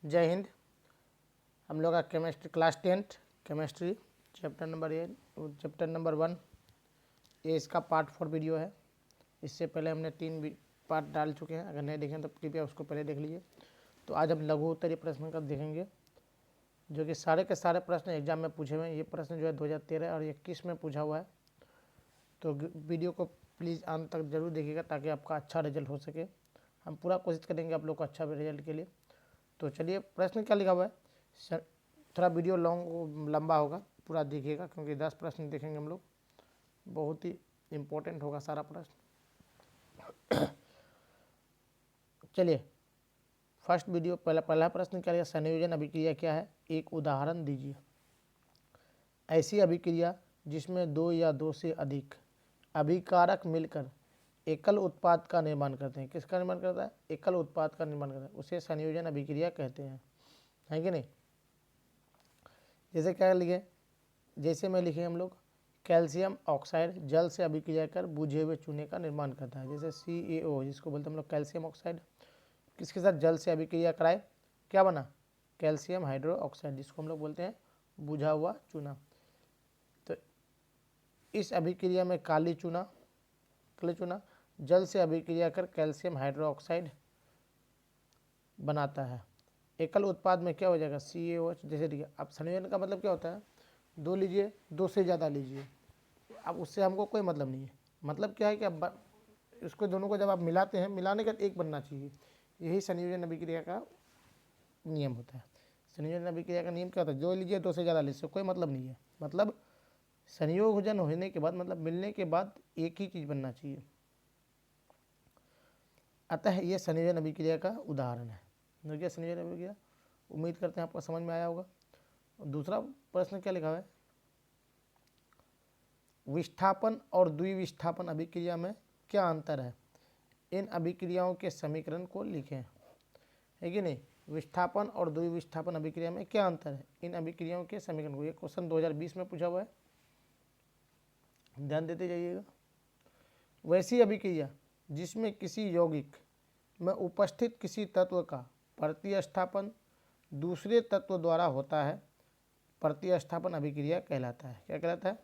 जय हिंद। हम लोग का chemistry class 10th chemistry chapter number 1 ये इसका पार्ट 4 वीडियो है। इससे पहले हमने 3 पार्ट डाल चुके हैं, अगर नहीं देखें तो कृपया उसको पहले देख लीजिए। तो आज हम लघु उत्तरीय प्रश्न का देखेंगे, जो कि सारे के सारे प्रश्न एग्जाम में पूछे हुए हैं। ये प्रश्न जो है 2013 और 21 में पूछा हुआ है। तो वीडियो को प्लीज़ अंत तक जरूर देखिएगा ताकि आपका अच्छा रिजल्ट हो सके। हम पूरा कोशिश करेंगे आप लोग को अच्छा रिजल्ट के लिए। तो चलिए, प्रश्न क्या लिखा हुआ है। थोड़ा वीडियो लंबा होगा, पूरा देखिएगा क्योंकि 10 प्रश्न देखेंगे हम लोग। बहुत ही इम्पोर्टेंट होगा सारा प्रश्न। चलिए, फर्स्ट वीडियो पहला प्रश्न क्या है, संयोजन अभिक्रिया क्या है, एक उदाहरण दीजिए। ऐसी अभिक्रिया जिसमें दो या दो से अधिक अभिकारक मिलकर एकल उत्पाद का निर्माण करते हैं। किसका निर्माण करता है? एकल उत्पाद का निर्माण करता है, उसे संयोजन अभिक्रिया कहते हैं, है कि नहीं। जैसे क्या लिखे, जैसे में लिखे हम लोग, कैल्शियम ऑक्साइड जल से अभिक्रिया कर बुझे हुए चूने का निर्माण करता है। जैसे CaO जिसको बोलते हैं हम लोग कैल्शियम ऑक्साइड, किसके साथ जल से अभिक्रिया कराए, क्या बना? कैल्शियम हाइड्रो ऑक्साइड, जिसको हम लोग बोलते हैं बुझा हुआ चूना। तो इस अभिक्रिया में काली चूना जल से अभिक्रिया कर कैल्शियम हाइड्रो ऑक्साइड बनाता है। एकल उत्पाद में क्या हो जाएगा? CaOH। जैसे देखिए, अब संयोजन का मतलब क्या होता है, दो लीजिए, दो से ज़्यादा लीजिए। अब उससे हमको कोई मतलब नहीं है। मतलब क्या है कि अब इसको दोनों को जब आप मिलाते हैं, मिलाने का एक बनना चाहिए। यही संयोजन अभिक्रिया का नियम होता है। संयोजन अभिक्रिया का नियम क्या होता है? जो लीजिए, दो से ज़्यादा लीजिए, कोई मतलब नहीं है। मतलब संयोजन होने के बाद, मतलब मिलने के बाद एक ही चीज़ बनना चाहिए। अतः ये संयोजन अभिक्रिया का उदाहरण है। देखिए, संयोजन अभिक्रिया, उम्मीद करते हैं आपको समझ में आया होगा। दूसरा प्रश्न क्या लिखा है, विस्थापन और द्विविस्थापन अभिक्रिया में क्या अंतर है, इन अभिक्रियाओं के समीकरण को लिखें। है कि नहीं। विस्थापन और द्विविस्थापन अभिक्रिया में क्या अंतर है, इन अभिक्रियाओं के समीकरण को। ये क्वेश्चन 2020 में पूछा हुआ है, ध्यान देते जाइएगा। वैसी अभिक्रिया जिसमें किसी यौगिक में उपस्थित किसी तत्व का प्रतिस्थापन दूसरे तत्व द्वारा होता है, प्रतिस्थापन अभिक्रिया कहलाता है। क्या कहलाता है?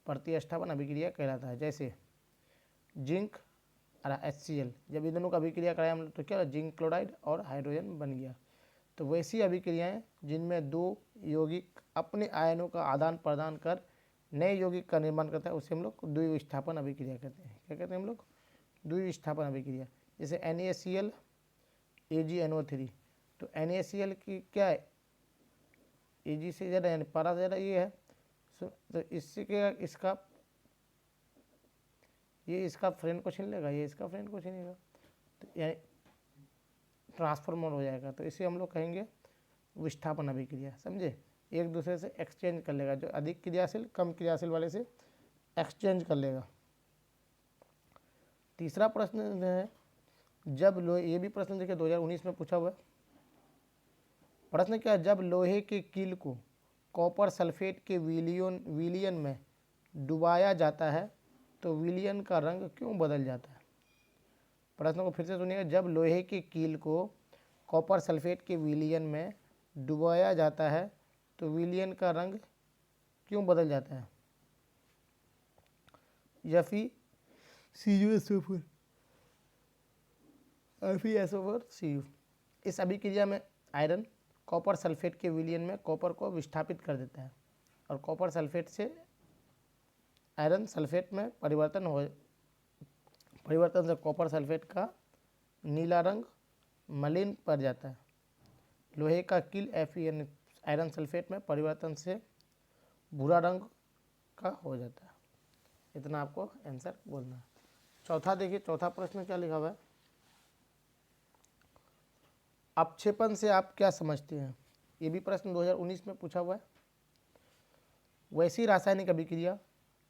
प्रतिस्थापन अभिक्रिया कहलाता है। जैसे जिंक और HCl, जब इन दोनों का अभिक्रिया कराया हम लोग तो क्या, जिंक क्लोराइड और हाइड्रोजन बन गया। तो वैसी अभिक्रियाएं जिनमें दो यौगिक अपने आयनों का आदान प्रदान कर नए यौगिक का निर्माण करता है, उसे हम लोग द्विविस्थापन अभिक्रिया कहते हैं। क्या कहते हैं हम लोग? द्विविस्थापन अभिक्रिया। जैसे NaCl AgNO3, तो NaCl की क्या है, Ag से ज़्यादा यानी पारा से ज़्यादा ये है। तो इससे क्या, ये इसका फ्रेंड को छीन लेगा, ये इसका फ्रेंड को छीनेगा, तो यानी ट्रांसफॉर्मर हो जाएगा। तो इसे हम लोग कहेंगे विस्थापन अभिक्रिया। समझे? एक दूसरे से एक्सचेंज कर लेगा, जो अधिक क्रियाशील कम क्रियाशील वाले से एक्सचेंज कर लेगा। तीसरा प्रश्न है, जब लोहे, ये भी प्रश्न देखिए 2019 में पूछा हुआ है। प्रश्न क्या है, जब लोहे के कील को कॉपर सल्फेट के विलियन में डुबाया जाता है तो विलियन का रंग क्यों बदल जाता है? प्रश्न को फिर से सुनिएगा। जब लोहे के कील को कॉपर सल्फेट के विलियन में डुबाया जाता है तो विलियन का रंग क्यों बदल जाता है? FeCuSO4 इस अभिक्रिया में आयरन कॉपर सल्फेट के विलियन में कॉपर को विस्थापित कर देता है और कॉपर सल्फेट से आयरन सल्फेट में परिवर्तन से कॉपर सल्फेट का नीला रंग मलिन पड़ जाता है। लोहे का कील Fe आयरन सल्फेट में परिवर्तन से भूरा रंग का हो जाता है। इतना आपको आंसर बोलना है। चौथा देखिए, चौथा प्रश्न क्या लिखा हुआ है, अपक्षेपण से आप क्या समझते हैं। ये भी प्रश्न 2019 में पूछा हुआ है। वैसी रासायनिक अभिक्रिया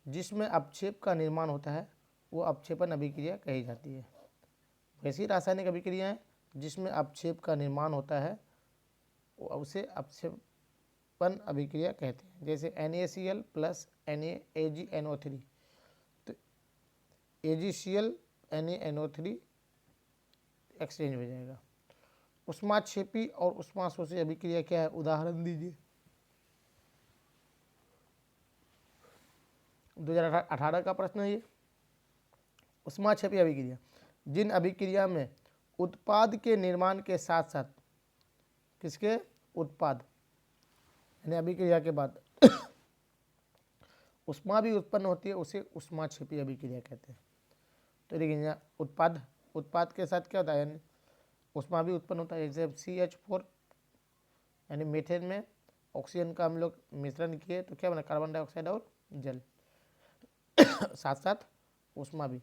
जिसमें अपक्षेप का निर्माण होता है वो अपक्षेपण अभिक्रिया कही जाती है। वैसी रासायनिक अभिक्रियाएं जिसमें अपक्षेप का निर्माण होता है उसे अपक्षेपण अभिक्रिया कहते हैं। जैसे NaCl प्लस AgNO3, तो AgCl NaNO3 एक्सचेंज हो जाएगा। ऊष्माक्षेपी और ऊष्माशोषी अभिक्रिया क्या है, उदाहरण दीजिए। 2018 का प्रश्न है ये। ऊष्माक्षेपी अभिक्रिया, जिन अभिक्रिया में उत्पाद के निर्माण के साथ साथ किसके उत्पाद यानी अभिक्रिया के बाद ऊष्मा भी उत्पन्न होती है, उसे ऊष्माक्षेपी अभिक्रिया कहते हैं। तो देखिए यहाँ उत्पाद के साथ क्या होता है, यानी ऊष्मा भी उत्पन्न होता है। जैसे CH4 यानी मीथेन में ऑक्सीजन का हम लोग मिश्रण किए तो क्या बना, कार्बन डाइऑक्साइड और जल साथ साथ ऊष्मा भी।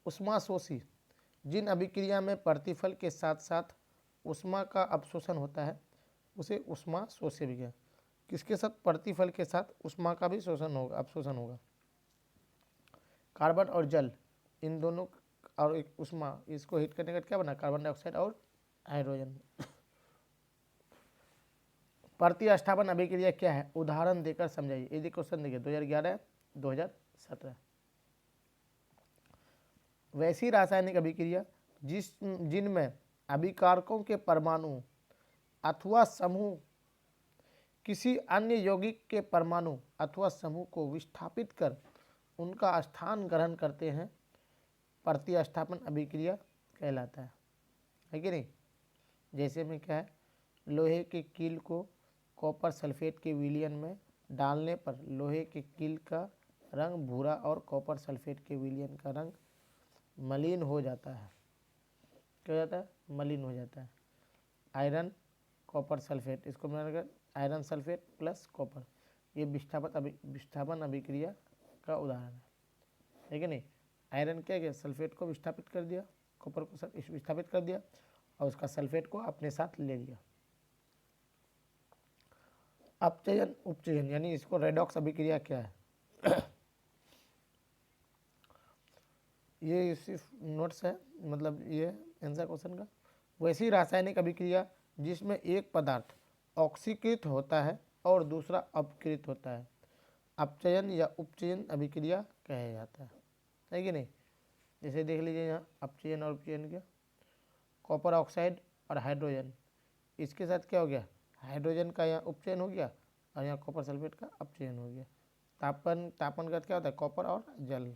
ऊष्माशोषी, जिन अभिक्रिया में प्रतिफल के साथ साथ ऊष्मा का अवशोषण होता है उसे ऊष्माशोषी अभिक्रिया। किसके साथ, प्रतिफल के साथ ऊष्मा का भी शोषण होगा, अवशोषण होगा। कार्बन और जल इन दोनों और एक ऊष्मा, इसको हीट करने का क्या बना, कार्बन डाइऑक्साइड और हाइड्रोजन। प्रतिस्थापन अभिक्रिया क्या है, उदाहरण देकर समझाइए। यदि क्वेश्चन देखिए 2011 2017। वैसी रासायनिक अभिक्रिया जिनमें अभिकारकों के परमाणु अथवा समूह किसी अन्य यौगिक के परमाणु अथवा समूह को विस्थापित कर उनका स्थान ग्रहण करते हैं, प्रतिस्थापन अभिक्रिया कहलाता है कि नहीं। जैसे में क्या है, लोहे के कील को कॉपर सल्फेट के विलयन में डालने पर लोहे के कील का रंग भूरा और कॉपर सल्फेट के विलयन का रंग मलिन हो जाता है। क्या हो जाता है, मलिन हो जाता है। आयरन कॉपर सल्फेट, इसको मिलाकर आयरन सल्फेट प्लस कॉपर, ये विस्थापन अभिक्रिया का उदाहरण है कि नहीं। आयरन क्या गया, सल्फेट को विस्थापित कर दिया, कॉपर को विस्थापित कर दिया और उसका सल्फेट को अपने साथ ले लिया। अपचयन उपचयन यानी इसको रेडॉक्स अभिक्रिया क्या है ये सिर्फ नोट्स है, मतलब ये आंसर क्वेश्चन का। वैसी रासायनिक अभिक्रिया जिसमें एक पदार्थ ऑक्सीकृत होता है और दूसरा अपकृत होता है, अपचयन या उपचयन अभिक्रिया कहा जाता है कि नहीं। जैसे देख लीजिए यहाँ अपचयन और उपचयन क्या, कॉपर ऑक्साइड और हाइड्रोजन, इसके साथ क्या हो गया, हाइड्रोजन का यहाँ उपचयन हो गया और यहाँ कॉपर सल्फेट का अपचयन हो गया। तापन का क्या होता है, कॉपर और जल,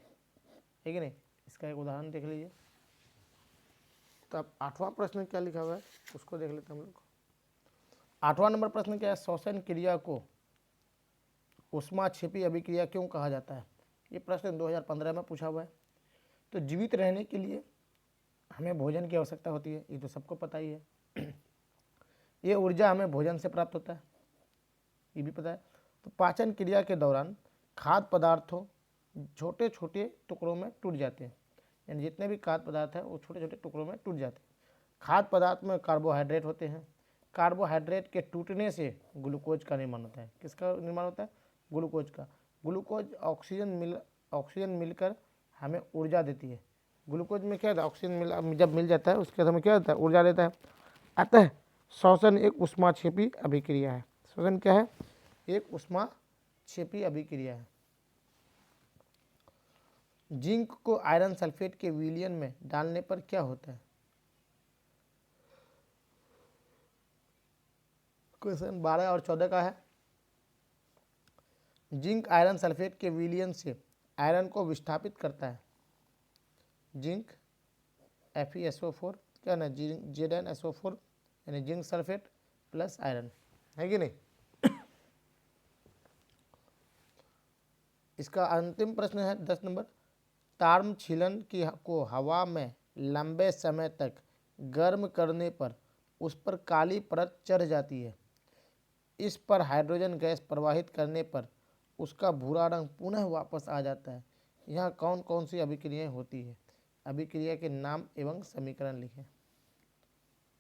है कि नहीं। इसका एक उदाहरण देख लीजिए। तो अब 8वां प्रश्न क्या लिखा हुआ है उसको देख लेते हैं हम लोग। 8वां नंबर प्रश्न क्या है, श्वसन क्रिया को ऊष्माक्षेपी अभिक्रिया क्यों कहा जाता है। ये प्रश्न 2015 में पूछा हुआ है। तो जीवित रहने के लिए हमें भोजन की आवश्यकता होती है, ये तो सबको पता ही है। ये ऊर्जा हमें भोजन से प्राप्त होता है, ये भी पता है। तो पाचन क्रिया के दौरान खाद्य पदार्थों छोटे छोटे टुकड़ों में टूट जाते हैं, यानी जितने भी खाद्य पदार्थ हैं वो छोटे छोटे टुकड़ों में टूट जाते हैं। खाद्य पदार्थ में कार्बोहाइड्रेट होते हैं, कार्बोहाइड्रेट के टूटने से ग्लूकोज का निर्माण होता है। किसका निर्माण होता है, ग्लूकोज का। ग्लूकोज ऑक्सीजन मिलकर हमें ऊर्जा देती है। ग्लूकोज में क्या होता है, ऑक्सीजन जब मिल जाता है उसके हमें क्या होता है, ऊर्जा देता है। अतः श्वसन एक ऊष्माक्षेपी अभिक्रिया है। श्वसन क्या है, एक ऊष्माक्षेपी अभिक्रिया है। जिंक को आयरन सल्फेट के विलयन में डालने पर क्या होता है। क्वेश्चन 12 और 14 का है। जिंक आयरन सल्फेट के विलयन से आयरन को विस्थापित करता है। जिंक FeSO4 क्या ना, ZnSO4 यानी जिंक सल्फेट प्लस आयरन, है कि नहीं। इसका अंतिम प्रश्न है 10 नंबर। ताम्रछिलन को हवा में लंबे समय तक गर्म करने पर उस पर काली परत चढ़ जाती है। इस पर हाइड्रोजन गैस प्रवाहित करने पर उसका भूरा रंग पुनः वापस आ जाता है। यहाँ कौन कौन सी अभिक्रियाएं होती है, अभिक्रिया के नाम एवं समीकरण लिखें।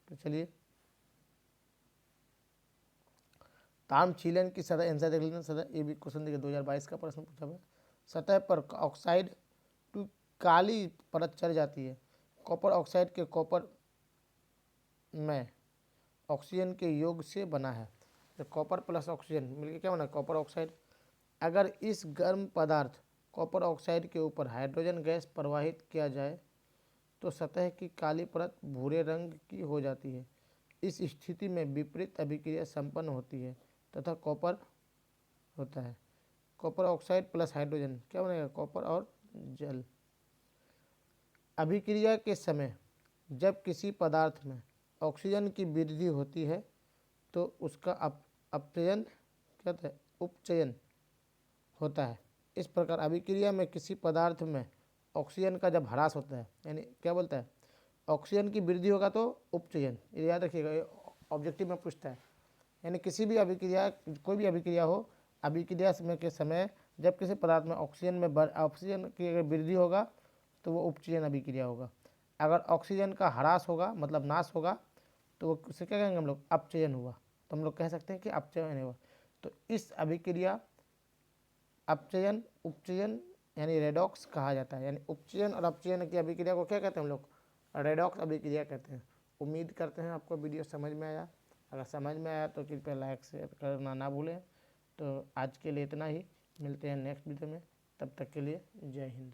तो चलिए ताम्रछिलन की सतह, आंसर देख लेते हैं। सतह, ये भी क्वेश्चन देखिए 2022 का प्रश्न पूछा हुआ है। सतह पर ऑक्साइड टू काली परत चढ़ जाती है। कॉपर ऑक्साइड के कॉपर में ऑक्सीजन के योग से बना है। तो कॉपर प्लस ऑक्सीजन मिलकर क्या बना, कॉपर ऑक्साइड। अगर इस गर्म पदार्थ कॉपर ऑक्साइड के ऊपर हाइड्रोजन गैस प्रवाहित किया जाए तो सतह की काली परत भूरे रंग की हो जाती है। इस स्थिति में विपरीत अभिक्रिया संपन्न होती है तथा कॉपर होता है। कॉपर ऑक्साइड प्लस हाइड्रोजन क्या बनेगा? कॉपर और जल। अभिक्रिया के समय जब किसी पदार्थ में ऑक्सीजन की वृद्धि होती है तो उसका अपचयन क्या होता है? उपचयन होता है। इस प्रकार अभिक्रिया में किसी पदार्थ में ऑक्सीजन का जब ह्रास होता है, यानी क्या बोलता है, ऑक्सीजन की वृद्धि होगा तो उपचयन, ये याद रखिएगा, ये ऑब्जेक्टिव में पूछता है। यानी किसी भी अभिक्रिया, कोई भी अभिक्रिया हो, अभिक्रिया समय के समय जब किसी पदार्थ में ऑक्सीजन की अगर वृद्धि होगा तो वो उपचयन अभिक्रिया होगा। अगर ऑक्सीजन का ह्रास होगा मतलब नाश होगा तो वो उसे क्या कहेंगे हम लोग? अपचयन हुआ। तो हम लोग कह सकते हैं कि अपचयन हुआ। तो इस अभिक्रिया अपचयन उपचयन यानी रेडॉक्स कहा जाता है। यानी उपचयन और अपचयन की अभिक्रिया को क्या कहते हैं हम लोग? रेडॉक्स अभिक्रिया कहते हैं। उम्मीद करते हैं आपको वीडियो समझ में आया। अगर समझ में आया तो कृपया लाइक शेयर करना ना भूलें। तो आज के लिए इतना ही, मिलते हैं नेक्स्ट वीडियो में, तब तक के लिए जय हिंद।